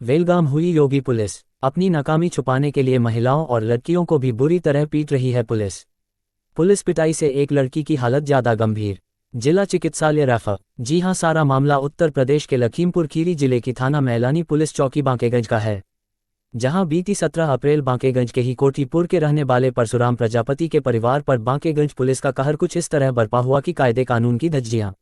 बेलगाम हुई योगी पुलिस। अपनी नाकामी छुपाने के लिए महिलाओं और लड़कियों को भी बुरी तरह पीट रही है पुलिस। पुलिस पिटाई से एक लड़की की हालत ज्यादा गंभीर, जिला चिकित्सालय रेफर। जी हां, सारा मामला उत्तर प्रदेश के लखीमपुर खीरी जिले की थाना मैलानी पुलिस चौकी बांकेगंज का है, जहां बीती 17 अप्रैल बांकेगंज के ही कोठीपुर के रहने वाले परशुराम प्रजापति के परिवार पर बांकेगंज पुलिस का कहर कुछ इस तरह बरपा हुआ कि कायदे कानून की धज्जियां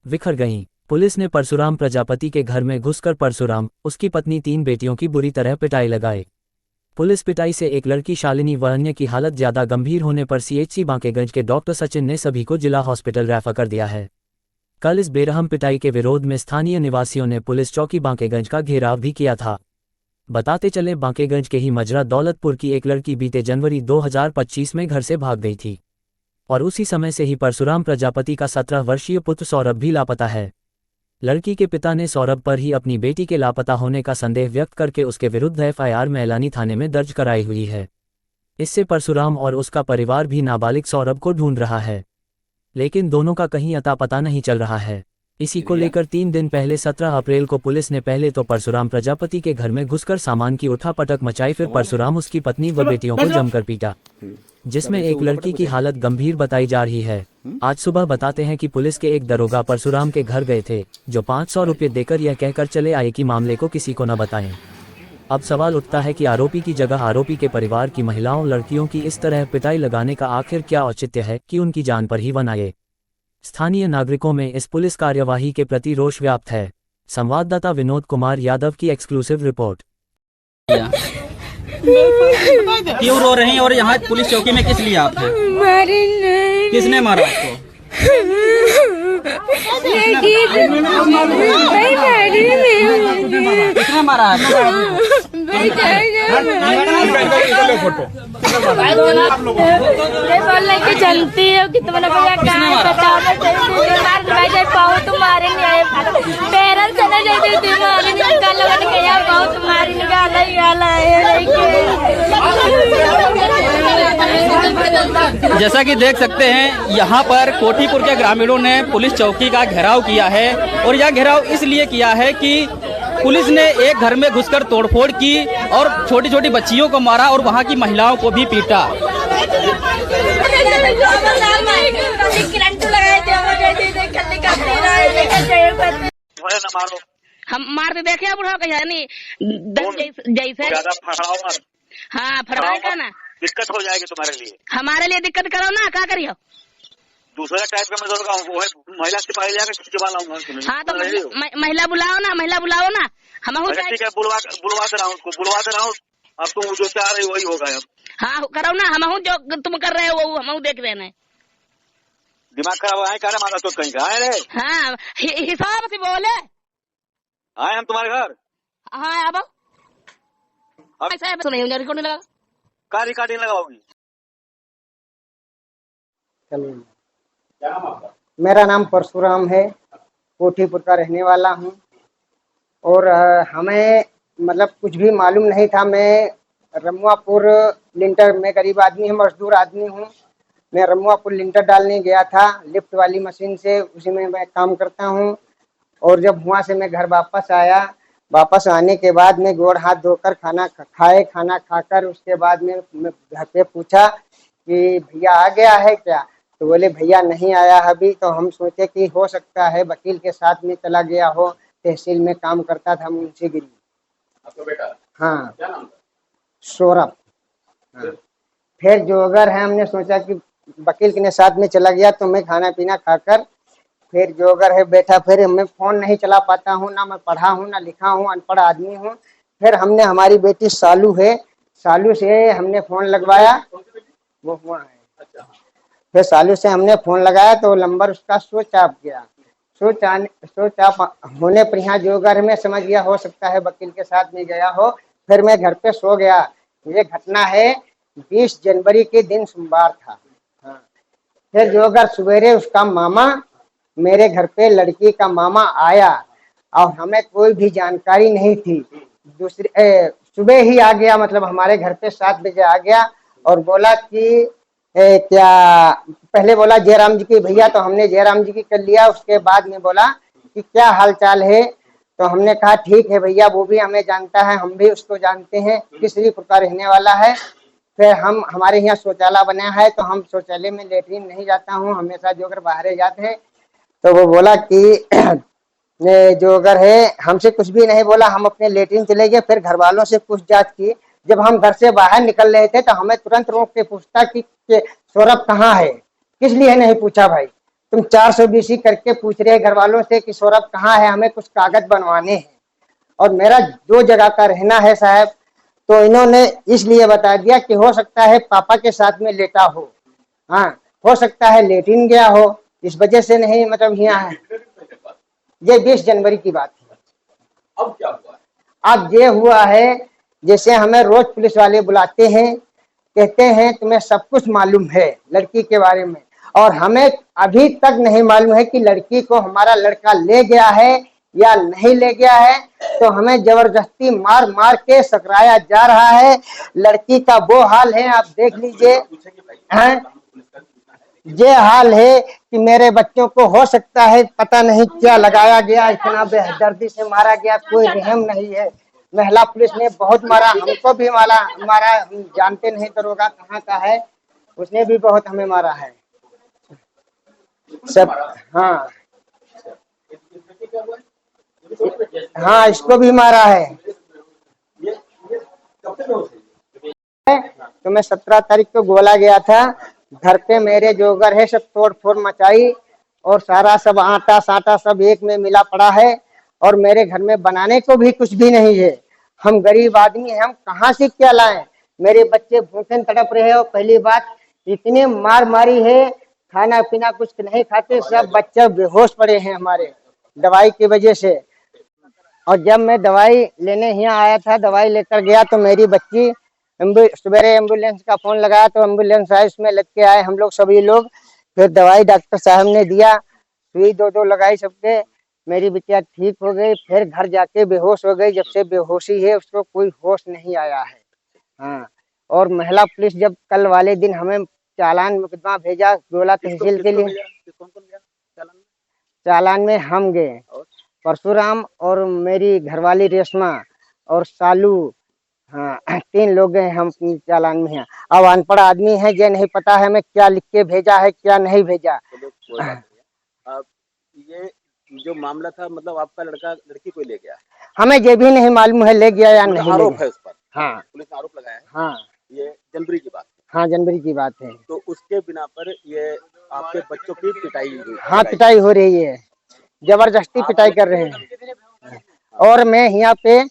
बिखर गईं। पुलिस ने परशुराम प्रजापति के घर में घुसकर परशुराम, उसकी पत्नी, 3 बेटियों की बुरी तरह पिटाई लगाई। पुलिस पिटाई से एक लड़की शालिनी व अन्य की हालत ज्यादा गंभीर होने पर सीएचसी बांकेगंज के डॉक्टर सचिन ने सभी को जिला हॉस्पिटल रेफर कर दिया है। कल इस बेरहम पिटाई के विरोध में स्थानीय निवासियों ने पुलिस चौकी बांकेगंज का घेराव भी किया था। बताते चले, बांकेगंज के ही मजरा दौलतपुर की एक लड़की बीते जनवरी 2025 में घर से भाग गई थी और उसी समय से ही परशुराम प्रजापति का 17 वर्षीय पुत्र सौरभ भी लापता है। लड़की के पिता ने सौरभ पर ही अपनी बेटी के लापता होने का संदेह व्यक्त करके उसके विरुद्ध एफआईआर मैलानी थाने में दर्ज कराई हुई है। इससे परशुराम और उसका परिवार भी नाबालिग सौरभ को ढूंढ रहा है, लेकिन दोनों का कहीं अता पता नहीं चल रहा है। इसी को लेकर 3 दिन पहले 17 अप्रैल को पुलिस ने पहले तो परशुराम प्रजापति के घर में घुसकर सामान की उठापटक मचाई, फिर परशुराम, उसकी पत्नी व बेटियों को जमकर पीटा, जिसमें एक लड़की की हालत गंभीर बताई जा रही है। आज सुबह बताते हैं कि पुलिस के एक दरोगा परशुराम के घर गए थे, जो 500 रुपये देकर यह कहकर चले आए कि मामले को किसी को न बताएं। अब सवाल उठता है कि आरोपी की जगह आरोपी के परिवार की महिलाओं लड़कियों की इस तरह पिटाई लगाने का आखिर क्या औचित्य है कि उनकी जान पर ही वन आए। स्थानीय नागरिकों में इस पुलिस कार्यवाही के प्रति रोष व्याप्त है। संवाददाता विनोद कुमार यादव की एक्सक्लूसिव रिपोर्ट। क्यों रो रही हैं और यहाँ पुलिस चौकी में किस लिए आप हैं? मारे नहीं। किसने मारा आपको? किसने मारा आपको? चलती है कि तुम्हारा भैया कहाँ पाओ तुम्हारे पेरेंट्स चले जाते थे, मारे निकाल पाओ तुम्हारी निकाला जैसा कि देख सकते हैं, यहाँ पर कोठीपुर के ग्रामीणों ने पुलिस चौकी का घेराव किया है और यह घेराव इसलिए किया है कि पुलिस ने एक घर में घुसकर तोड़फोड़ की और छोटी छोटी बच्चियों को मारा और वहाँ की महिलाओं को भी पीटा। हम मारते देखे बुढ़ा कहीं नहीं जैसे। हाँ, फड़वाए का ना दिक्कत हो जाएगी तुम्हारे लिए। हमारे लिए दिक्कत करो ना, क्या करियो? दूसरा टाइप का मैं महिला सिपाही लेकर खिंचवा लाऊंगा। हाँ, तो महिला बुलाओ ना, महिला बुलाओ ना। हम ठीक है, बुलवा दे रहा हूँ उसको, बुलवा दे रहा हूँ। अब तुम जो चाह रहे वही होगा। अब हाँ करो ना, हम जो तुम कर रहे हो वो हम देख रहे हैं। दिमाग खराब है क्या मारा तो कहीं का है रे? हाँ, हिसाब से बोले आए हम तुम्हारे घर। हाँ, अब ऐसा सुनिए रिकॉर्डिंग लगा का रिकॉर्डिंग लगाओगी? मेरा नाम परशुराम है, कोठीपुर का रहने वाला हूँ और हमें मतलब कुछ भी मालूम नहीं था। मैं रमुआपुर लिंटर में गरीब आदमी हूँ, मजदूर आदमी हूँ। मैं रमुआपुर लिंटर डालने गया था लिफ्ट वाली मशीन से, उसी में मैं काम करता हूँ। और जब वहाँ से मैं घर वापस आया, वापस आने के बाद मैं गोड़ हाथ धोकर खाना खाकर उसके बाद मैं घर पे पूछा कि भैया आ गया है क्या? तो बोले भैया नहीं आया अभी। तो हम सोचे कि हो सकता है वकील के साथ में चला गया हो, तहसील में काम करता था मुंशीगिरी। आपका बेटा? हाँ, क्या नाम? सौरभ। हाँ। फिर जो अगर है, हमने सोचा कि वकील के साथ में चला गया तो मैं खाना पीना खाकर फिर जो अगर है बैठा। फिर मैं फोन नहीं चला पाता हूँ, ना मैं पढ़ा हूँ ना लिखा हूँ, अनपढ़ आदमी हूँ। फिर हमने हमारी बेटी सालू है, सालू से हमने फोन लगवाया, वो हुआ है। फिर सालू से हमने फोन लगाया तो नंबर उसका स्विच ऑफ गया। स्विच ऑफ होने पर यहाँ जो घर में समझ गया हो सकता है वकील के साथ में गया हो। फिर मैं घर पे सो गया। ये घटना है 20 जनवरी के दिन सोमवार था। हाँ। फिर जो अगर सवेरे उसका मामा मेरे घर पे, लड़की का मामा आया और हमें कोई भी जानकारी नहीं थी। सुबह ही आ गया, मतलब हमारे घर पे 7 बजे आ गया और बोला कि क्या, पहले बोला जयराम जी की भैया, तो हमने जयराम जी की कर लिया। उसके बाद में बोला कि क्या हाल चाल है? तो हमने कहा ठीक है भैया, वो भी हमें जानता है, हम भी उसको जानते हैं किस रीपुर का रहने वाला है। फिर हमारे यहाँ शौचालय बना है, तो हम शौचालय में लेटरिन नहीं जाता हूँ, हमेशा जो अगर बाहर जाते हैं। तो वो बोला कि ये जो अगर है, हमसे कुछ भी नहीं बोला, हम अपने लेटरिन चले गए। फिर घर वालों से पूछताछ की। जब हम घर से बाहर निकल रहे थे तो हमें तुरंत रोक के पूछता कि सौरभ कहाँ है। किस लिए नहीं पूछा भाई, तुम 420 करके पूछ रहे घर वालों से कि सौरभ कहाँ है, हमें कुछ कागज बनवाने हैं। और मेरा 2 जगह का रहना है साहब, तो इन्होंने इसलिए बता दिया कि हो सकता है पापा के साथ में लेटा हो, हाँ हो सकता है लेटिन गया हो, इस वजह से नहीं मतलब यहाँ है। ये 20 जनवरी की बात है। अब क्या हुआ? अब ये हुआ है, जैसे हमें रोज पुलिस वाले बुलाते हैं, कहते हैं तुम्हें सब कुछ मालूम है लड़की के बारे में, और हमें अभी तक नहीं मालूम है कि लड़की को हमारा लड़का ले गया है या नहीं ले गया है। तो हमें जबरदस्ती मार मार के सकराया जा रहा है। लड़की का वो हाल है, आप देख लीजिए हैं। ये हाल है कि मेरे बच्चों को हो सकता है पता नहीं क्या लगाया गया, इतना बेदर्दी से मारा गया, कोई रहम नहीं है। महिला पुलिस ने बहुत मारा, हमको भी मारा, हम जानते नहीं दरोगा कहाँ का है, उसने भी बहुत हमें मारा है सब। हाँ हाँ, इसको भी मारा है। तो मैं 17 तारीख को बोला गया था, घर पे मेरे जो घर है सब तोड़ फोड़ मचाई, और सारा सब आटा साटा सब एक में मिला पड़ा है, और मेरे घर में बनाने को भी कुछ भी नहीं है। हम गरीब आदमी हैं, हम कहाँ से क्या लाएं। मेरे बच्चे भूखे तड़प रहे हैं, और पहली बात इतने मार मारी है, खाना पीना कुछ नहीं खाते, सब बच्चे बेहोश पड़े हैं हमारे दवाई की वजह से। और जब मैं दवाई लेने यहाँ आया था, दवाई लेकर गया, तो मेरी बच्ची सवेरे एम्बुलेंस का फोन लगाया, तो एम्बुलेंस आए, उसमें लग के आए हम लोग सभी लोग। फिर दवाई डॉक्टर साहब ने दिया, सुई 2 लगाई सबके, मेरी बिटिया ठीक हो गई। फिर घर जाके बेहोश हो गई, जब से बेहोशी है उसको कोई होश नहीं आया है। हाँ, और महिला पुलिस जब कल वाले दिन हमें चालान मुकदमा भेजा गोला तहसील के लिए, चालान में हम गए, परशुराम और मेरी घरवाली रेशमा और सालू, हाँ 3 लोग गए हम चालान में हैं। अब अनपढ़ आदमी है, ये नहीं पता है हमें क्या लिख के भेजा है क्या नहीं भेजा। अब ये जो मामला था, मतलब आपका लड़का लड़की को ले गया, हमें ये भी नहीं मालूम है ले गया या नहीं ले आरोप गया। है उस पर, हाँ पुलिस ने आरोप लगाया है। हाँ, ये जनवरी की बात है। हाँ जनवरी की बात है। तो उसके बिना पर ये आपके बच्चों की पिटाई हुई? हाँ, पिटाई हो रही है, जबरदस्ती पिटाई कर रहे हैं। और मैं यहाँ पे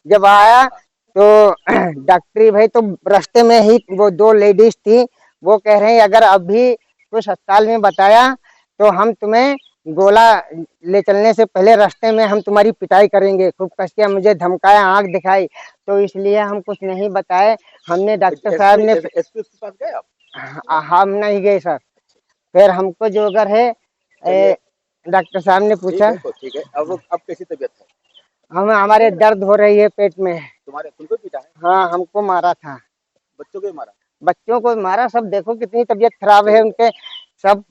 जब आया तो डॉक्टरी भाई, तो रास्ते में ही वो 2 लेडीज थी, वो कह रहे हैं अगर अभी कुछ अस्पताल में बताया तो हम तुम्हें गोला ले चलने से पहले रास्ते में हम तुम्हारी पिटाई करेंगे। खूब कस के मुझे धमकाया, आंख दिखाई, तो इसलिए हम कुछ नहीं बताए। हमने डॉक्टर साहब ने एसपी के पास गए आप? हम नहीं गए सर। फिर हमको जो अगर है डॉक्टर साहब ने पूछा, ठीक है, अब कैसी तबीयत है? हमारे दर्द हो रही है पेट में। तुम्हारे तुमको पीटा है? हाँ, हमको मारा था। बच्चों को भी मारा? बच्चों को मारा, सब देखो कितनी तबीयत खराब है उनके, सब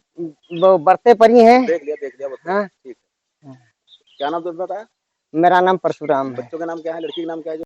बरते पड़ी हैं। देख लिया हाँ, ठीक है। क्या नाम तुमने बताया? मेरा नाम परशुराम है। बच्चों का नाम क्या है, लड़की का नाम क्या है?